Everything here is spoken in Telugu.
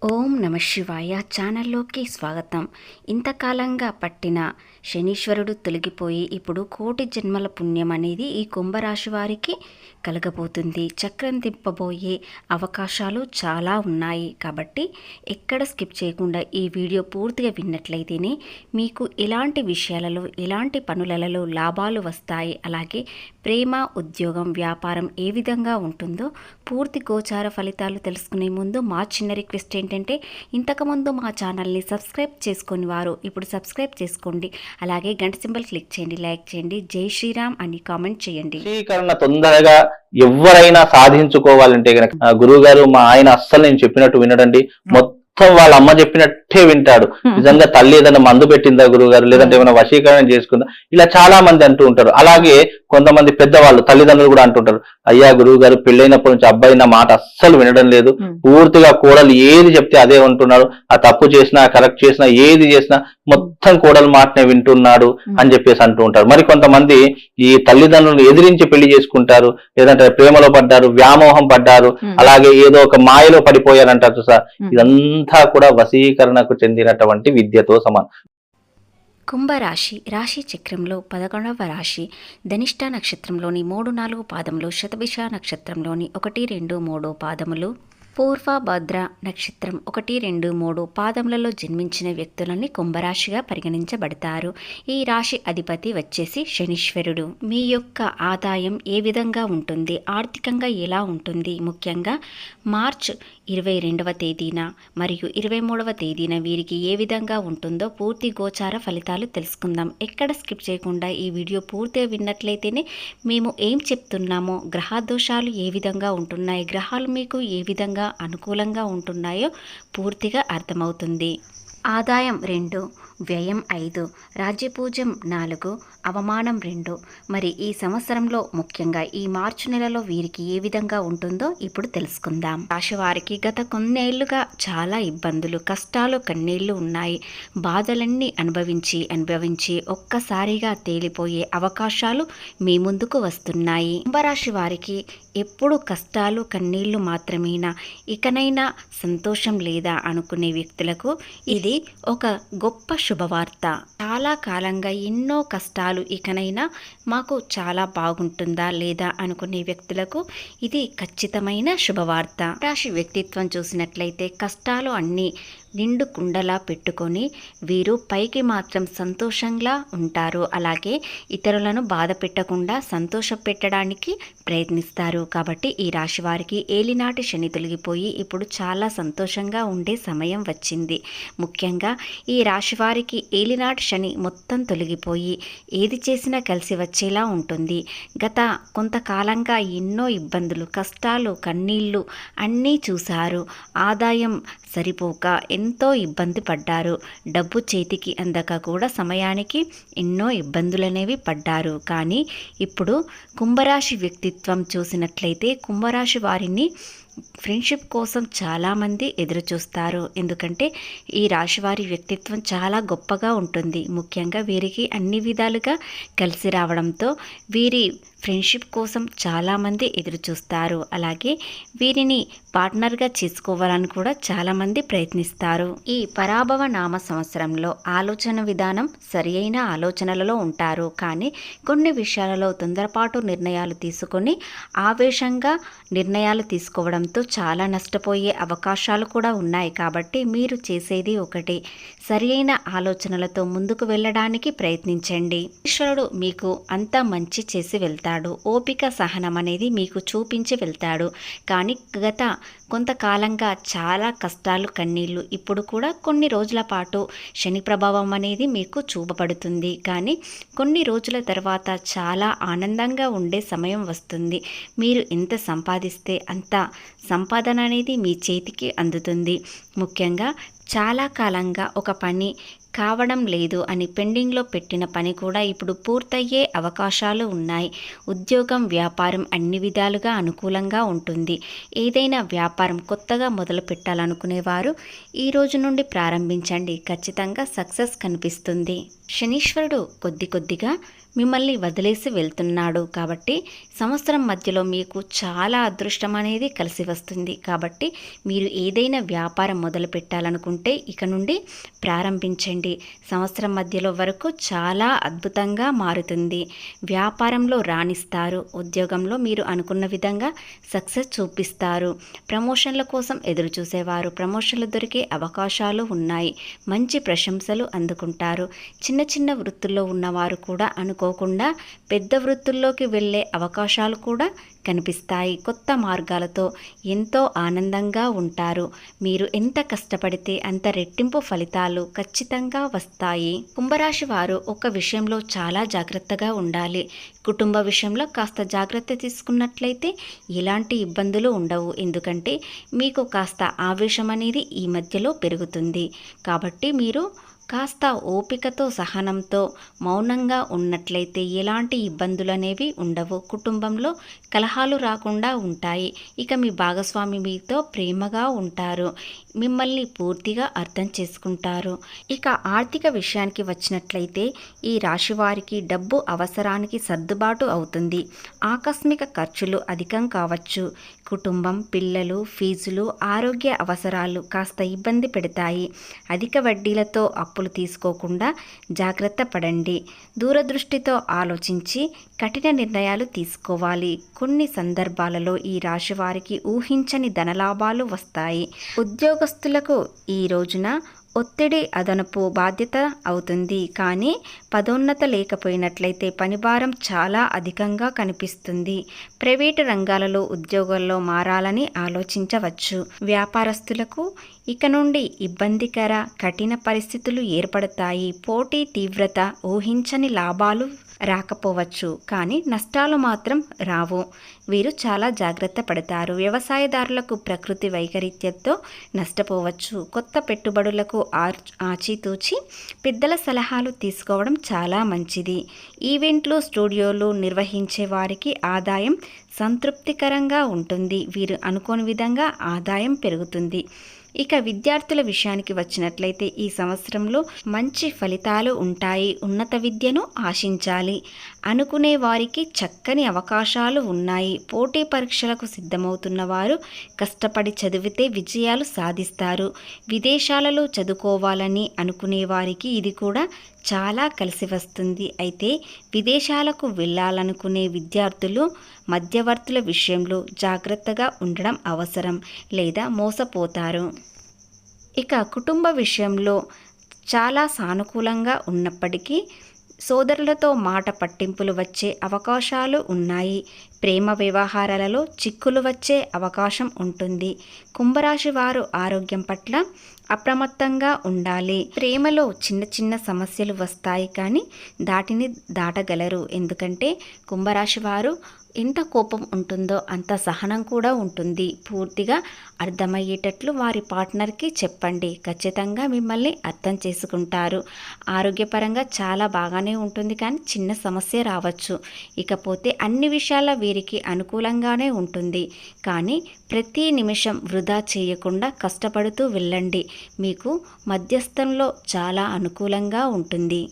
ఓం నమ శివాయ ఛానల్లోకి స్వాగతం. ఇంతకాలంగా పట్టిన శనీశ్వరుడు తొలగిపోయి ఇప్పుడు కోటి జన్మల పుణ్యం అనేది ఈ కుంభరాశి వారికి కలగబోతుంది. చక్రం తిప్పబోయే అవకాశాలు చాలా ఉన్నాయి కాబట్టి ఎక్కడ స్కిప్ చేయకుండా ఈ వీడియో పూర్తిగా విన్నట్లయితేనే మీకు ఎలాంటి విషయాలలో ఎలాంటి పనులలో లాభాలు వస్తాయి, అలాగే ప్రేమ, ఉద్యోగం, వ్యాపారం ఏ విధంగా ఉంటుందో పూర్తి గోచార ఫలితాలు తెలుసుకునే ముందు మా చిన్న రిక్వెస్ట్ ఏంటంటే, ఇంతకుముందు మా ఛానల్ని సబ్స్క్రైబ్ చేసుకుని వారు ఇప్పుడు సబ్స్క్రైబ్ చేసుకోండి. అలాగే గంట సింబల్ క్లిక్ చేయండి, లైక్ చేయండి, జై శ్రీరామ్ అని కామెంట్ చేయండి. వశీకరణ తొందరగా ఎవరైనా సాధించుకోవాలంటే గనక గురువు గారు మా ఆయన అస్సలు నేను చెప్పినట్టు వినడండి. మొత్తం వాళ్ళ అమ్మ చెప్పినట్టే వింటాడు. నిజంగా తల్లి ఏదైనా మందు పెట్టిందా గురువు గారు, లేదంటే ఏమైనా వశీకరణ చేసుకుందా, ఇలా చాలా మంది అంటూ ఉంటారు. అలాగే కొంతమంది పెద్దవాళ్ళు తల్లిదండ్రులు కూడా అంటుంటారు, అయ్యా గురువు గారు పెళ్ళైనప్పటి నుంచి అబ్బాయి నా మాట అస్సలు వినడం లేదు, పూర్తిగా కోడలు ఏది చెప్తే అదే ఉంటున్నాడు, ఆ తప్పు చేసినా కరెక్ట్ చేసినా ఏది చేసినా మొత్తం కోడలు మాటనే వింటున్నాడు అని చెప్పేసి అంటూ ఉంటారు. మరి కొంతమంది ఈ తల్లిదండ్రులను ఎదిరించి పెళ్లి చేసుకుంటారు, లేదంటే ప్రేమలో పడ్డారు, వ్యామోహం పడ్డారు, అలాగే ఏదో ఒక మాయలో పడిపోయారంటారు సార్. ఇదంతా కూడా వశీకరణకు చెందినటువంటి విద్యతో సమానం. కుంభరాశి రాశి చక్రంలో 11వ రాశి. ధనిష్ట నక్షత్రంలోని 3, 4 పాదములు, శతభిష నక్షత్రంలోని 1, 2, 3 పాదములు, పూర్వభద్ర నక్షత్రం 1, 2, 3 పాదములలో జన్మించిన వ్యక్తులని కుంభరాశిగా పరిగణించబడతారు. ఈ రాశి అధిపతి వచ్చేసి శనీశ్వరుడు. మీ యొక్క ఆదాయం ఏ విధంగా ఉంటుంది, ఆర్థికంగా ఎలా ఉంటుంది, ముఖ్యంగా మార్చ్ 22వ తేదీన మరియు 23వ తేదీన వీరికి ఏ విధంగా ఉంటుందో పూర్తి గోచార ఫలితాలు తెలుసుకుందాం. ఎక్కడ స్కిప్ చేయకుండా ఈ వీడియో పూర్తిగా విన్నట్లయితేనే మేము ఏం చెప్తున్నామో, గ్రహ దోషాలు ఏ విధంగా ఉంటున్నాయి, గ్రహాలు మీకు ఏ విధంగా అనుకూలంగా ఉంటున్నాయో పూర్తిగా అర్థమవుతుంది. ఆదాయం 2, వ్యయం 5, రాజ్యపూజ్యం 4, అవమానం 2. మరి ఈ సంవత్సరంలో ముఖ్యంగా ఈ మార్చి నెలలో వీరికి ఏ విధంగా ఉంటుందో ఇప్పుడు తెలుసుకుందాం. రాశి వారికి గత కొన్నేళ్లుగా చాలా ఇబ్బందులు, కష్టాలు, కన్నీళ్లు ఉన్నాయి. బాధలన్నీ అనుభవించి ఒక్కసారిగా తేలిపోయే అవకాశాలు మీ ముందుకు వస్తున్నాయి. కుంభరాశి వారికి ఎప్పుడు కష్టాలు, కన్నీళ్లు మాత్రమేనా, ఇకనైనా సంతోషం లేదా అనుకునే వ్యక్తులకు ఇది ఒక గొప్ప శుభవార్త. చాలా కాలంగా ఎన్నో కష్టాలు, ఇకనైనా మాకు చాలా బాగుంటుందా లేదా అనుకునే వ్యక్తులకు ఇది ఖచ్చితమైన శుభవార్త. రాశి వ్యక్తిత్వం చూసినట్లయితే కష్టాలు అన్నీ నిండు కుండలా పెట్టుకొని వీరు పైకి మాత్రం సంతోషంగా ఉంటారు. అలాగే ఇతరులను బాధ పెట్టకుండా సంతోష పెట్టడానికి ప్రయత్నిస్తారు. కాబట్టి ఈ రాశి వారికి ఏలినాటి శని తొలగిపోయి ఇప్పుడు చాలా సంతోషంగా ఉండే సమయం వచ్చింది. ముఖ్యంగా ఈ రాశి వారికి ఏలినాటి శని మొత్తం తొలగిపోయి ఏది చేసినా కలిసి వచ్చేలా ఉంటుంది. గత కొంతకాలంగా ఎన్నో ఇబ్బందులు, కష్టాలు, కన్నీళ్లు అన్నీ చూశారు. ఆదాయం సరిపోక ఎంతో ఇబ్బంది పడ్డారు. డబ్బు చేతికి అందక కూడా సమయానికి ఎన్నో ఇబ్బందులనేవి పడ్డారు. కానీ ఇప్పుడు కుంభరాశి వ్యక్తిత్వం చూసినట్లయితే కుంభరాశి వారిని ఫ్రెండ్షిప్ కోసం చాలామంది ఎదురు చూస్తారు. ఎందుకంటే ఈ రాశివారి వ్యక్తిత్వం చాలా గొప్పగా ఉంటుంది. ముఖ్యంగా వీరికి అన్ని విధాలుగా కలిసి రావడంతో వీరి ఫ్రెండ్షిప్ కోసం చాలామంది ఎదురు చూస్తారు. అలాగే వీరిని పార్ట్నర్గా చేసుకోవాలని కూడా చాలామంది ప్రయత్నిస్తారు. ఈ పరాభవ నామ సంవత్సరంలో ఆలోచన విధానం సరి అయిన ఆలోచనలలో ఉంటారు. కానీ కొన్ని విషయాలలో తొందరపాటు నిర్ణయాలు తీసుకొని ఆవేశంగా నిర్ణయాలు తీసుకోవడంతో చాలా నష్టపోయే అవకాశాలు కూడా ఉన్నాయి. కాబట్టి మీరు చేసేది ఒకటి, సరి అయిన ఆలోచనలతో ముందుకు వెళ్ళడానికి ప్రయత్నించండి. ఈశ్వరుడు మీకు అంతా మంచి చేసి వెళ్తాడు. ఓపిక, సహనం అనేది మీకు చూపించి వెళ్తాడు. కానీ గత కొంతకాలంగా చాలా కష్టాలు, కన్నీళ్లు, ఇప్పుడు కూడా కొన్ని రోజుల పాటు శని ప్రభావం అనేది మీకు చూపబడుతుంది. కానీ కొన్ని రోజుల తర్వాత చాలా ఆనందంగా ఉండే సమయం వస్తుంది. మీరు ఎంత సంపాదిస్తే అంత సంపాదన అనేది మీ చేతికి అందుతుంది. ముఖ్యంగా చాలా కాలంగా ఒక పని కావడం లేదు అని పెండింగ్లో పెట్టిన పని కూడా ఇప్పుడు పూర్తయ్యే అవకాశాలు ఉన్నాయి. ఉద్యోగం, వ్యాపారం అన్ని విధాలుగా అనుకూలంగా ఉంటుంది. ఏదైనా వ్యాపారం కొత్తగా మొదలు పెట్టాలనుకునేవారు ఈ రోజు నుండి ప్రారంభించండి, ఖచ్చితంగా సక్సెస్ కనిపిస్తుంది. శనీశ్వరుడు కొద్దిగా మిమ్మల్ని వదిలేసి వెళ్తున్నాడు. కాబట్టి సంవత్సరం మధ్యలో మీకు చాలా అదృష్టం అనేది కలిసి వస్తుంది. కాబట్టి మీరు ఏదైనా వ్యాపారం మొదలు పెట్టాలనుకుంటే ఇక నుండి ప్రారంభించండి. సంవత్సరం మధ్యలో వరకు చాలా అద్భుతంగా మారుతుంది. వ్యాపారంలో రాణిస్తారు. ఉద్యోగంలో మీరు అనుకున్న విధంగా సక్సెస్ చూపిస్తారు. ప్రమోషన్ల కోసం ఎదురు చూసేవారు ప్రమోషన్లు దొరికే అవకాశాలు ఉన్నాయి. మంచి ప్రశంసలు అందుకుంటారు. చిన్న చిన్న వృత్తుల్లో ఉన్నవారు కూడా అనుకోకుండా పెద్ద వృత్తుల్లోకి వెళ్ళే అవకాశాలు కూడా కనిపిస్తాయి. కొత్త మార్గాలతో ఎంతో ఆనందంగా ఉంటారు. మీరు ఎంత కష్టపడితే అంత రెట్టింపు ఫలితాలు ఖచ్చితంగా వస్తాయి. కుంభరాశి వారు ఒక విషయంలో చాలా జాగ్రత్తగా ఉండాలి. కుటుంబ విషయంలో కాస్త జాగ్రత్త తీసుకున్నట్లయితే ఎలాంటి ఇబ్బందులు ఉండవు. ఎందుకంటే మీకు కాస్త ఆవేశం అనేది ఈ మధ్యలో పెరుగుతుంది. కాబట్టి మీరు కాస్త ఓపికతో సహనంతో మౌనంగా ఉన్నట్లయితే ఎలాంటి ఇబ్బందులు అనేవి ఉండవు. కుటుంబంలో కలహాలు రాకుండా ఉంటాయి. ఇక మీ భాగస్వామి మీతో ప్రేమగా ఉంటారు. మిమ్మల్ని పూర్తిగా అర్థం చేసుకుంటారు. ఇక ఆర్థిక విషయానికి వచ్చినట్లయితే ఈ రాశి వారికి డబ్బు అవసరానికి సర్దుబాటు అవుతుంది. ఆకస్మిక ఖర్చులు అధికం కావచ్చు. కుటుంబం, పిల్లలు, ఫీజులు, ఆరోగ్య అవసరాలు కాస్త ఇబ్బంది పెడతాయి. అధిక వడ్డీలతో అప్పులు తీసుకోకుండా జాగ్రత్త పడండి. దూరదృష్టితో ఆలోచించి కఠిన నిర్ణయాలు తీసుకోవాలి. కొన్ని సందర్భాలలో ఈ రాశి వారికి ఊహించని ధనలాభాలు వస్తాయి. ఉద్యోగస్తులకు ఈ రోజున ఒత్తిడి అదనపు బాధ్యత అవుతుంది. కానీ పదోన్నత లేకపోయినట్లయితే పనిభారం చాలా అధికంగా కనిపిస్తుంది. ప్రైవేటు రంగాలలో ఉద్యోగాల్లో మారాలని ఆలోచించవచ్చు. వ్యాపారస్తులకు ఇక నుండి ఇబ్బందికర కఠిన పరిస్థితులు ఏర్పడతాయి. పోటీ తీవ్రత, ఊహించని లాభాలు రాకపోవచ్చు, కానీ నష్టాలు మాత్రం రావు. వీరు చాలా జాగ్రత్త పడతారు. వ్యవసాయదారులకు ప్రకృతి వైపరీత్యంతో నష్టపోవచ్చు. కొత్త పెట్టుబడులకు ఆచితూచి పెద్దల సలహాలు తీసుకోవడం చాలా మంచిది. ఈవెంట్లు, స్టూడియోలు నిర్వహించే వారికి ఆదాయం సంతృప్తికరంగా ఉంటుంది. వీరు అనుకోని విధంగా ఆదాయం పెరుగుతుంది. ఇక విద్యార్థుల విషయానికి వచ్చినట్లయితే ఈ సంవత్సరంలో మంచి ఫలితాలు ఉంటాయి. ఉన్నత విద్యను ఆశించాలి అనుకునే వారికి చక్కని అవకాశాలు ఉన్నాయి. పోటీ పరీక్షలకు సిద్ధమవుతున్న వారు కష్టపడి చదివితే విజయాలు సాధిస్తారు. విదేశాలలో చదువుకోవాలని అనుకునే వారికి ఇది కూడా చాలా కలిసి వస్తుంది. అయితే విదేశాలకు వెళ్ళాలనుకునే విద్యార్థులు మధ్యవర్తుల విషయంలో జాగ్రత్తగా ఉండడం అవసరం, లేదా మోసపోతారు. ఇక కుటుంబ విషయంలో చాలా సానుకూలంగా ఉన్నప్పటికీ సోదరులతో మాట పట్టింపులు వచ్చే అవకాశాలు ఉన్నాయి. ప్రేమ వ్యవహారాలలో చిక్కులు వచ్చే అవకాశం ఉంటుంది. కుంభరాశి వారు ఆరోగ్యం పట్ల అప్రమత్తంగా ఉండాలి. ప్రేమలో చిన్న చిన్న సమస్యలు వస్తాయి, కానీ దాటగలరు. ఎందుకంటే కుంభరాశి వారు ఎంత కోపం ఉంటుందో అంత సహనం కూడా ఉంటుంది. పూర్తిగా అర్థమయ్యేటట్లు వారి పార్ట్నర్కి చెప్పండి. ఖచ్చితంగా మిమ్మల్ని అర్థం చేసుకుంటారు. ఆరోగ్యపరంగా చాలా బాగానే ఉంటుంది, కానీ చిన్న సమస్య రావచ్చు. ఇకపోతే అన్ని విషయాల వీరికి అనుకూలంగానే ఉంటుంది. కానీ ప్రతి నిమిషం వృధా చేయకుండా కష్టపడుతూ వెళ్ళండి. మీకు మధ్యస్థంలో చాలా అనుకూలంగా ఉంటుంది.